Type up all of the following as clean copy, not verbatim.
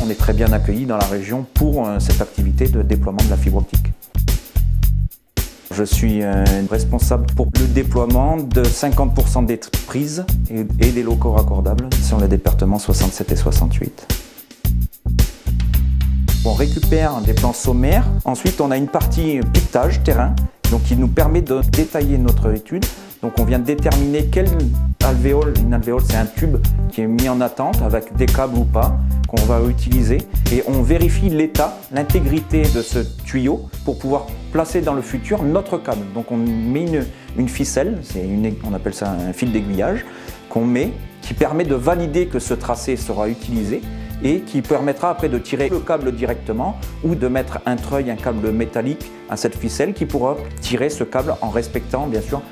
On est très bien accueillis dans la région pour cette activité de déploiement de la fibre optique. Je suis responsable pour le déploiement de 50% des prises et des locaux raccordables sur les départements 67 et 68. On récupère des plans sommaires. Ensuite, on a une partie piquetage terrain, donc qui nous permet de détailler notre étude. Donc on vient de déterminer quelle alvéole, une alvéole c'est un tube qui est mis en attente avec des câbles ou pas, qu'on va utiliser. Et on vérifie l'état, l'intégrité de ce tuyau pour pouvoir placer dans le futur notre câble. Donc on met une ficelle, on appelle ça un fil d'aiguillage, qu'on met, qui permet de valider que ce tracé sera utilisé et qui permettra après de tirer le câble directement ou de mettre un treuil, un câble métallique à cette ficelle qui pourra tirer ce câble en respectant bien sûr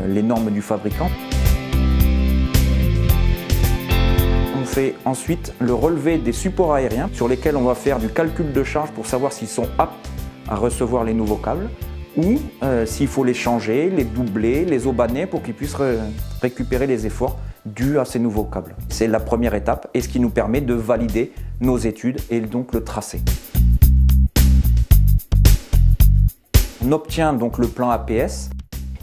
les normes du fabricant. On fait ensuite le relevé des supports aériens sur lesquels on va faire du calcul de charge pour savoir s'ils sont aptes à recevoir les nouveaux câbles ou s'il faut les changer, les doubler, les aubaner pour qu'ils puissent récupérer les efforts dus à ces nouveaux câbles. C'est la première étape et ce qui nous permet de valider nos études et donc le tracé. On obtient donc le plan APS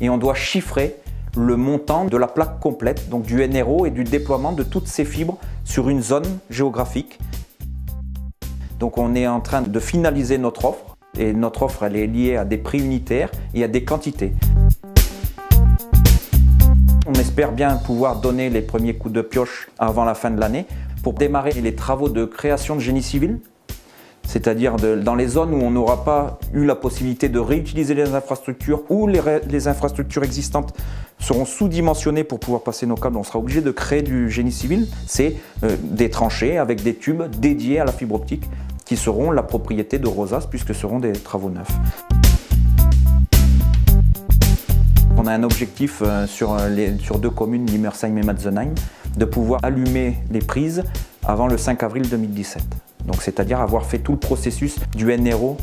et on doit chiffrer le montant de la plaque complète, donc du NRO et du déploiement de toutes ces fibres sur une zone géographique. Donc on est en train de finaliser notre offre et notre offre elle est liée à des prix unitaires et à des quantités. On espère bien pouvoir donner les premiers coups de pioche avant la fin de l'année pour démarrer les travaux de création de génie civil, c'est-à-dire dans les zones où on n'aura pas eu la possibilité de réutiliser les infrastructures ou les infrastructures existantes seront sous-dimensionnées pour pouvoir passer nos câbles, on sera obligé de créer du génie civil. C'est des tranchées avec des tubes dédiés à la fibre optique qui seront la propriété de Rosas puisque ce seront des travaux neufs. On a un objectif sur 2 communes, Limmersheim et Matzenheim, de pouvoir allumer les prises avant le 5 avril 2017. Donc c'est-à-dire avoir fait tout le processus du NRO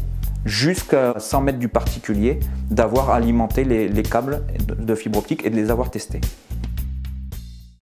jusqu'à 100 mètres du particulier, d'avoir alimenté les câbles de fibre optique et de les avoir testés.